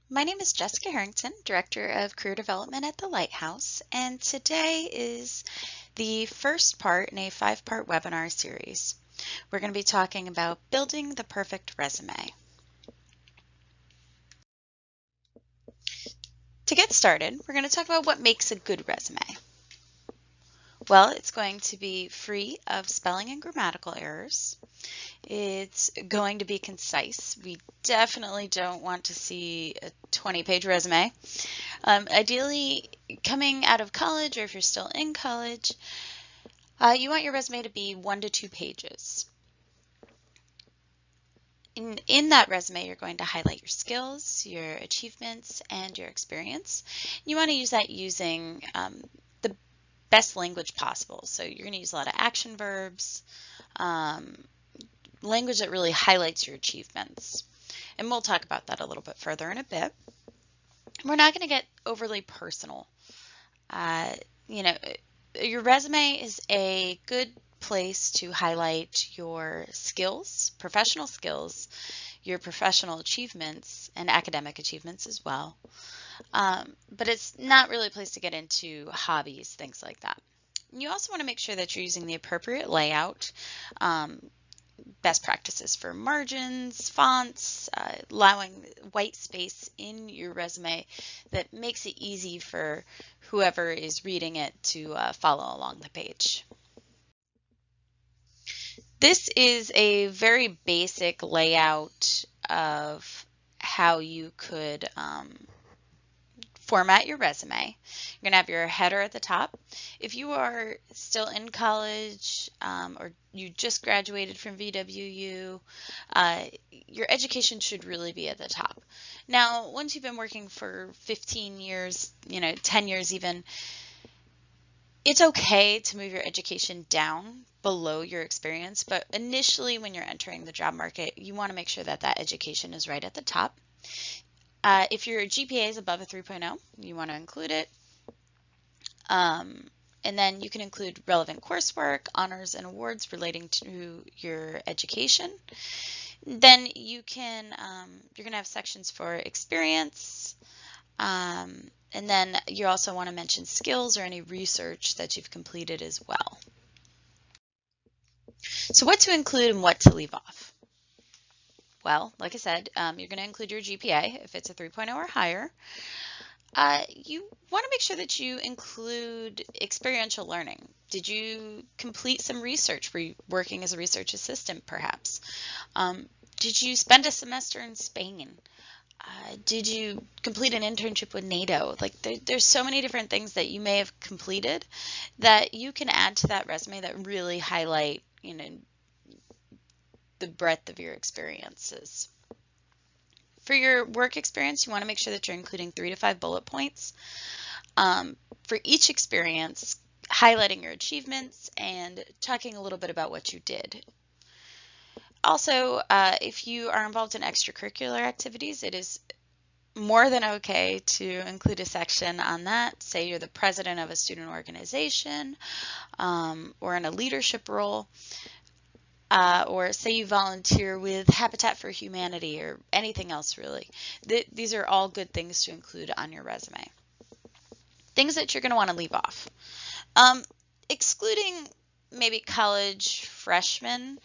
My name is Jessica Harrington, Director of Career Development at the Lighthouse, and today is the first part in a 5-part webinar series. We're going to be talking about building the perfect resume. To get started, we're going to talk about what makes a good resume. Well, it's going to be free of spelling and grammatical errors. It's going to be concise. We definitely don't want to see a 20-page resume. Ideally, coming out of college, or if you're still in college, you want your resume to be 1 to 2 pages. In that resume, you're going to highlight your skills, your achievements, and your experience. You want to use that using the best language possible. So you're going to use a lot of action verbs, language that really highlights your achievements. And we'll talk about that a little bit further in a bit. We're not going to get overly personal. Your resume is a good place to highlight your skills, professional skills, your professional achievements, and academic achievements as well. But it's not really a place to get into hobbies, things like that. You also want to make sure that you're using the appropriate layout, best practices for margins, fonts, allowing white space in your resume that makes it easy for whoever is reading it to follow along the page. This is a very basic layout of how you could format your resume. You're going to have your header at the top. If you are still in college or you just graduated from VWU, your education should really be at the top. Now, once you've been working for 15 years, 10 years even, it's okay to move your education down below your experience, but initially when you're entering the job market, you want to make sure that that education is right at the top. If your GPA is above a 3.0, you want to include it. And then you can include relevant coursework, honors, and awards relating to your education. Then you can, you're going to have sections for experience. And then you also want to mention skills or any research that you've completed as well. So what to include and what to leave off? Well, like I said, you're going to include your GPA if it's a 3.0 or higher. You want to make sure that you include experiential learning. Did you complete some research? Were you working as a research assistant, perhaps? Did you spend a semester in Spain? Did you complete an internship with NATO? Like there's so many different things that you may have completed that you can add to that resume that really highlight, the breadth of your experiences. For your work experience, you want to make sure that you're including 3 to 5 bullet points for each experience, highlighting your achievements and talking a little bit about what you did. Also, if you are involved in extracurricular activities, it is more than okay to include a section on that. Say you're the president of a student organization or in a leadership role. Or say you volunteer with Habitat for Humanity or anything else really. These are all good things to include on your resume. Things that you're going to want to leave off. Excluding maybe college freshmen,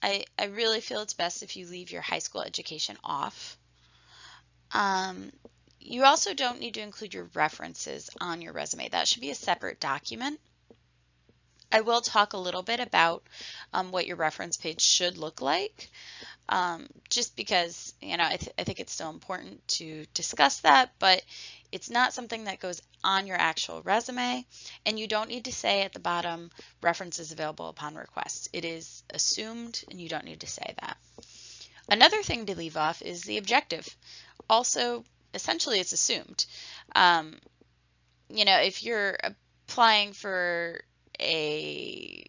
I really feel it's best if you leave your high school education off. You also don't need to include your references on your resume. That should be a separate document. I will talk a little bit about what your reference page should look like, just because, I think it's still important to discuss that, but it's not something that goes on your actual resume, and you don't need to say at the bottom, references available upon request. It is assumed, and you don't need to say that. Another thing to leave off is the objective. Also, essentially, it's assumed. If you're applying for a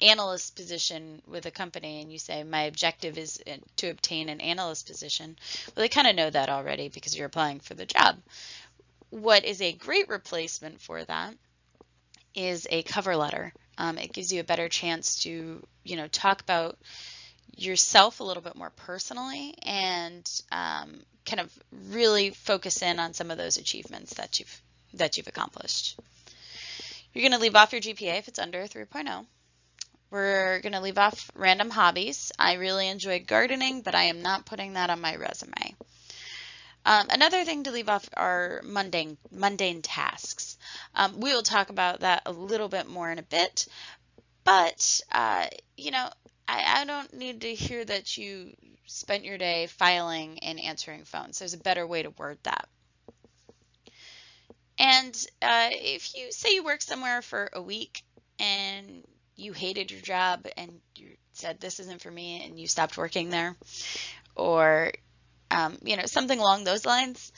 analyst position with a company and you say my objective is to obtain an analyst position, well, they kind of know that already because you're applying for the job. What is a great replacement for that is a cover letter. It gives you a better chance to talk about yourself a little bit more personally, and kind of really focus in on some of those achievements that you've accomplished. You're going to leave off your GPA if it's under 3.0. We're going to leave off random hobbies. I really enjoy gardening, but I am not putting that on my resume. Another thing to leave off are mundane tasks. We will talk about that a little bit more in a bit, but I don't need to hear that you spent your day filing and answering phones. There's a better way to word that. And if you say you work somewhere for a week and you hated your job and you said this isn't for me and you stopped working there, or something along those lines,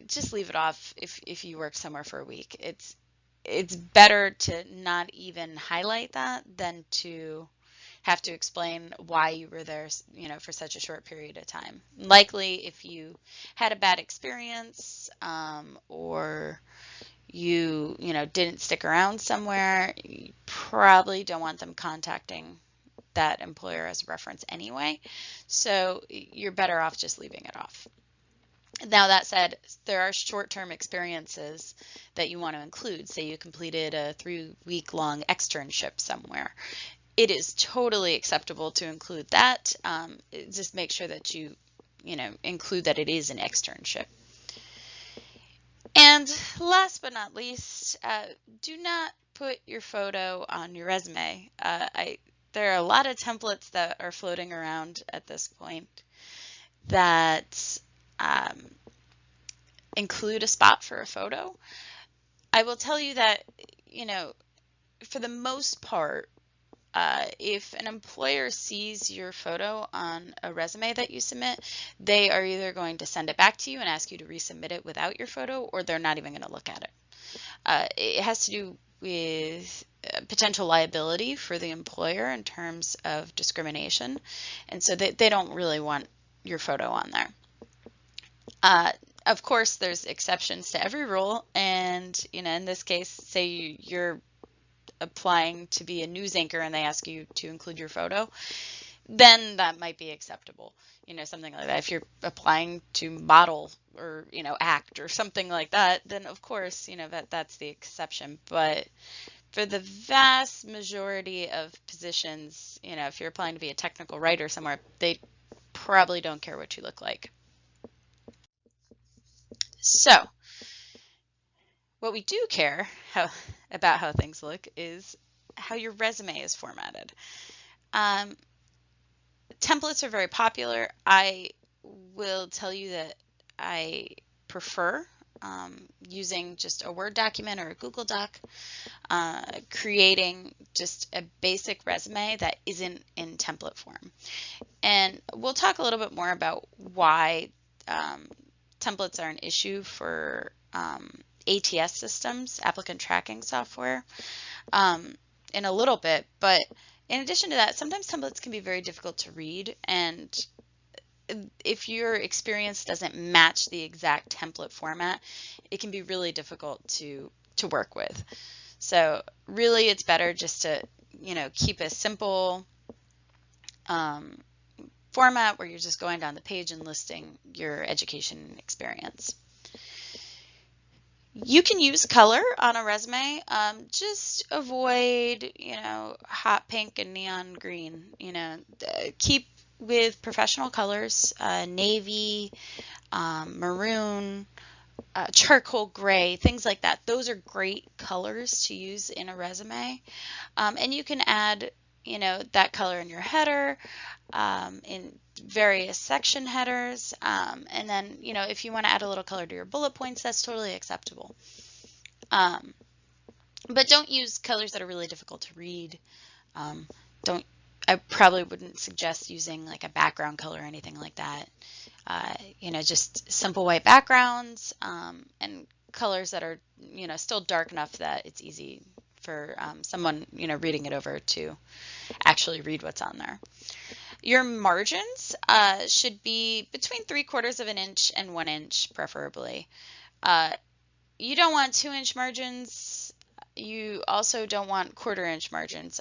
just leave it off if you work somewhere for a week. It's better to not even highlight that than to have to explain why you were there, for such a short period of time. Likely, if you had a bad experience, or you didn't stick around somewhere, you probably don't want them contacting that employer as a reference anyway. So you're better off just leaving it off. Now, that said, there are short-term experiences that you want to include. Say you completed a 3-week-long externship somewhere. It is totally acceptable to include that. Just make sure that you include that it is an externship. And last but not least, do not put your photo on your resume. There are a lot of templates that are floating around at this point that include a spot for a photo. I will tell you that, for the most part, if an employer sees your photo on a resume that you submit, they are either going to send it back to you and ask you to resubmit it without your photo, or they're not even going to look at it. It has to do with potential liability for the employer in terms of discrimination, and so they don't really want your photo on there. Of course, there's exceptions to every rule, and in this case, say you're applying to be a news anchor and they ask you to include your photo, then that might be acceptable. Something like that. If you're applying to model or act or something like that, then of course that's the exception. But for the vast majority of positions, if you're applying to be a technical writer somewhere, they probably don't care what you look like. So what we do care about how things look is how your resume is formatted. Templates are very popular. I will tell you that I prefer using just a Word document or a Google Doc, creating just a basic resume that isn't in template form. And we'll talk a little bit more about why templates are an issue for ATS systems, applicant tracking software, in a little bit. But in addition to that, sometimes templates can be very difficult to read, and if your experience doesn't match the exact template format, it can be really difficult to work with. So really, it's better just to keep a simple format where you're just going down the page and listing your education experience. You can use color on a resume. Just avoid, hot pink and neon green. Keep with professional colors, navy, maroon, charcoal gray, things like that. Those are great colors to use in a resume. And you can add, that color in your header, in various section headers, and then if you want to add a little color to your bullet points, that's totally acceptable. But don't use colors that are really difficult to read. I probably wouldn't suggest using like a background color or anything like that. Just simple white backgrounds, and colors that are still dark enough that it's easy for someone reading it over to actually read what's on there. Your margins should be between 3/4 of an inch and 1 inch, preferably. You don't want 2-inch margins. You also don't want 1/4 inch margins.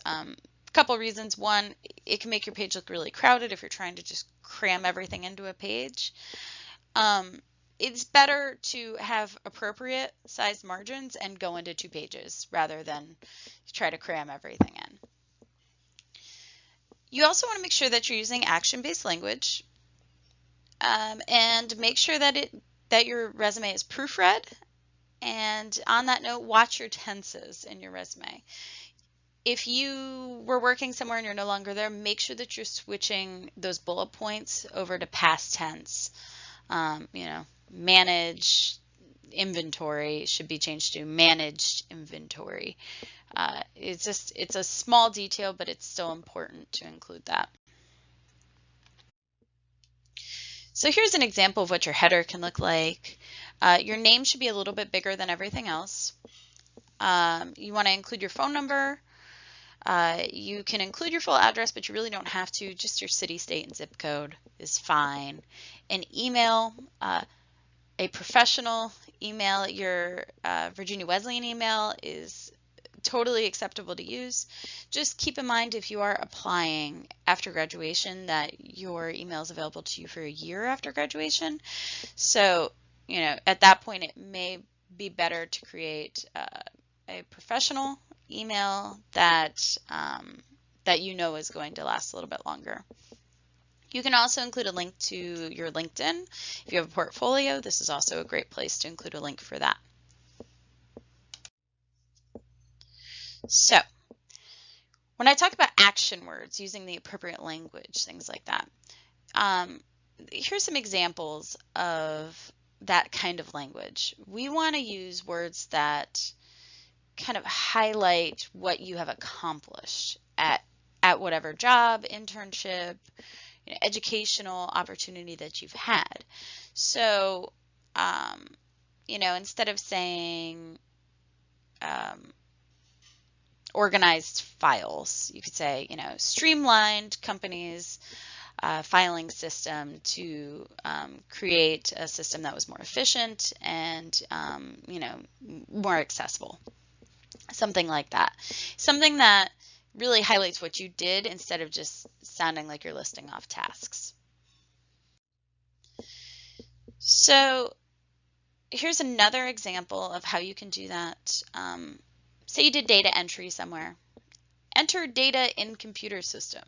couple reasons. One, it can make your page look really crowded if you're trying to just cram everything into a page. It's better to have appropriate sized margins and go into 2 pages rather than try to cram everything in. You also want to make sure that you're using action-based language, and make sure that your resume is proofread. And on that note, watch your tenses in your resume. If you were working somewhere and you're no longer there, make sure that you're switching those bullet points over to past tense. Manage inventory should be changed to managed inventory. It's a small detail, but it's still important to include that. So here's an example of what your header can look like. Your name should be a little bit bigger than everything else. You want to include your phone number. You can include your full address, but you really don't have to. Just your city, state, and zip code is fine. An email, a professional email, your Virginia Wesleyan email is totally acceptable to use. Just keep in mind, if you are applying after graduation, that your email is available to you for a year after graduation. So, at that point, it may be better to create a professional email that is going to last a little bit longer. You can also include a link to your LinkedIn. If you have a portfolio, this is also a great place to include a link for that. So, when I talk about action words, using the appropriate language, things like that, here's some examples of that kind of language. We want to use words that kind of highlight what you have accomplished at whatever job, internship, educational opportunity that you've had. So, instead of saying organized files, you could say, streamlined companies' filing system to create a system that was more efficient and, more accessible. Something like that. Something that really highlights what you did instead of just sounding like you're listing off tasks. So here's another example of how you can do that. Say you did data entry somewhere. Enter data in computer system.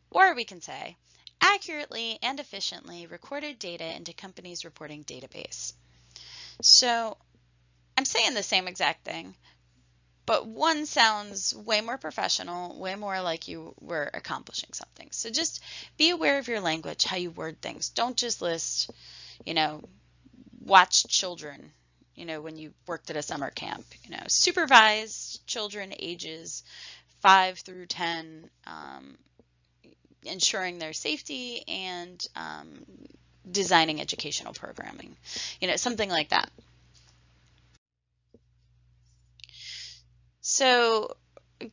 Or we can say, accurately and efficiently recorded data into company's reporting database. So I'm saying the same exact thing, but one sounds way more professional, way more like you were accomplishing something. So just be aware of your language, how you word things. Don't just list, watch children, when you worked at a summer camp. Supervised children ages 5 through 10, ensuring their safety and designing educational programming, something like that. So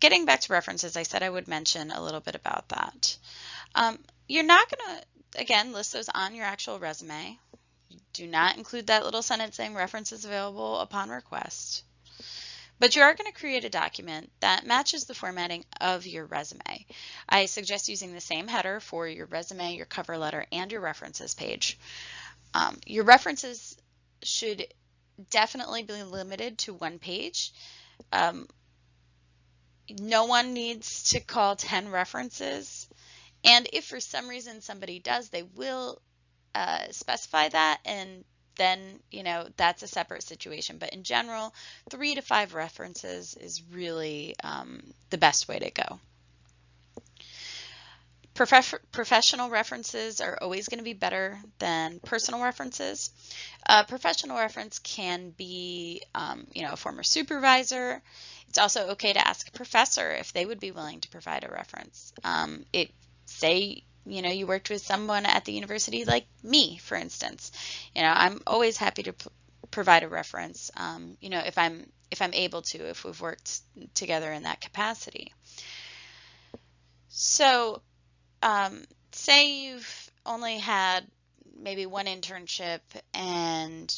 getting back to references, I said I would mention a little bit about that. You're not going to, again, list those on your actual resume. Do not include that little sentence saying references available upon request. But you are going to create a document that matches the formatting of your resume. I suggest using the same header for your resume, your cover letter, and your references page. Your references should definitely be limited to 1 page. No one needs to call 10 references. And if for some reason somebody does, they will specify that, and then, that's a separate situation. But in general, 3 to 5 references is really the best way to go. Professional references are always going to be better than personal references. Professional reference can be, a former supervisor. It's also okay to ask a professor if they would be willing to provide a reference. Say, you worked with someone at the university like me, for instance. I'm always happy to provide a reference, if I'm able to, if we've worked together in that capacity. So, say you've only had maybe 1 internship and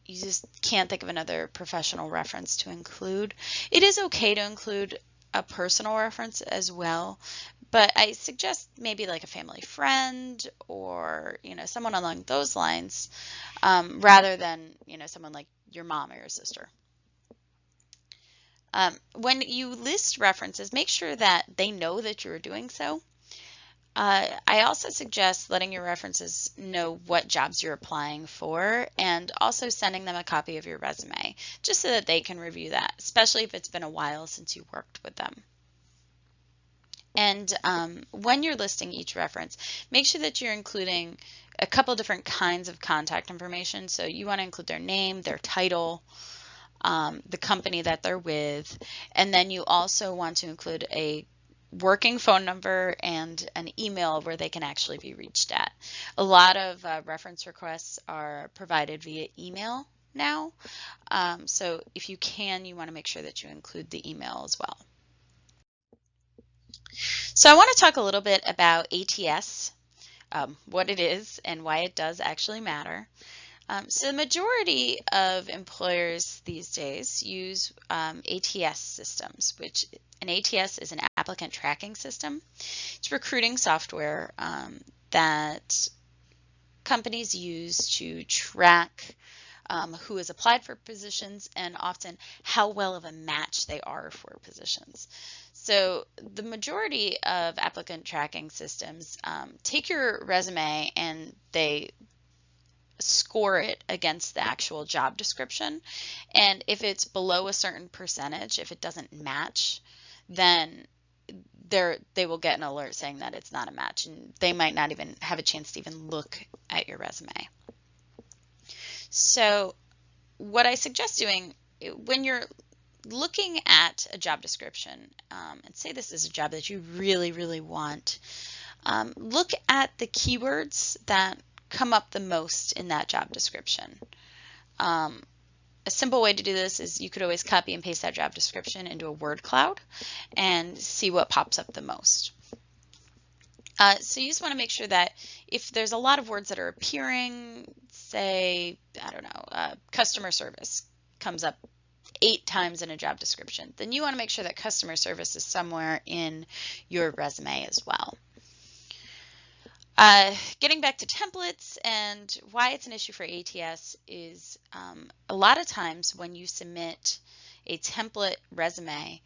you just can't think of another professional reference to include. It is okay to include a personal reference as well, but I suggest maybe like a family friend or, someone along those lines, rather than, someone like your mom or your sister. When you list references, make sure that they know that you're doing so. I also suggest letting your references know what jobs you're applying for, and also sending them a copy of your resume, just so that they can review that, especially if it's been a while since you worked with them. And when you're listing each reference, make sure that you're including a couple different kinds of contact information. So you want to include their name, their title, the company that they're with, and then you also want to include a working phone number and an email where they can actually be reached at. A lot of reference requests are provided via email now, so if you can, you want to make sure that you include the email as well. So I want to talk a little bit about ATS, what it is and why it does actually matter. So the majority of employers these days use ATS systems, which an ATS is an applicant tracking system. It's recruiting software that companies use to track who has applied for positions and often how well of a match they are for positions. So the majority of applicant tracking systems take your resume and they score it against the actual job description, and if it's below a certain percentage, if it doesn't match, then they will get an alert saying that it's not a match, and they might not even have a chance to even look at your resume. So what I suggest doing when you're looking at a job description, and say this is a job that you really, really want, look at the keywords that come up the most in that job description. A simple way to do this is you could always copy and paste that job description into a word cloud and see what pops up the most. So you just want to make sure that if there's a lot of words that are appearing, say, I don't know, customer service comes up 8 times in a job description, then you want to make sure that customer service is somewhere in your resume as well. Getting back to templates and why it's an issue for ATS is a lot of times when you submit a template resume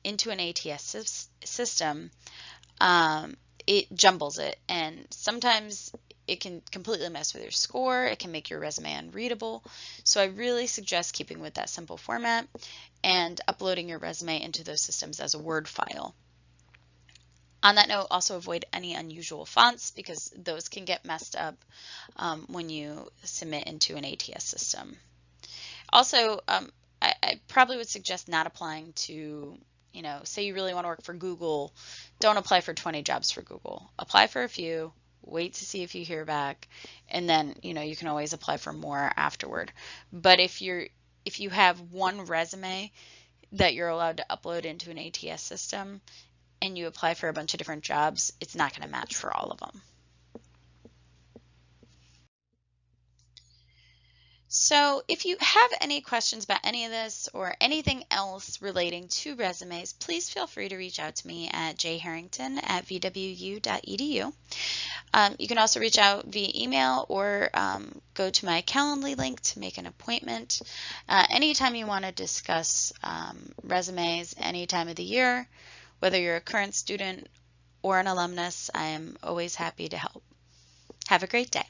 into an ATS system, it jumbles it, and sometimes it can completely mess with your score. It can make your resume unreadable. So I really suggest keeping with that simple format and uploading your resume into those systems as a Word file. On that note, also avoid any unusual fonts because those can get messed up when you submit into an ATS system. Also, I probably would suggest not applying to, say you really want to work for Google, don't apply for 20 jobs for Google. Apply for a few, wait to see if you hear back, and then, you can always apply for more afterward. But if you have one resume that you're allowed to upload into an ATS system, and you apply for a bunch of different jobs, it's not going to match for all of them. So if you have any questions about any of this or anything else relating to resumes, please feel free to reach out to me at jharrington@vwu.edu. You can also reach out via email or go to my Calendly link to make an appointment. Anytime you want to discuss resumes any time of the year, whether you're a current student or an alumnus, I am always happy to help. Have a great day.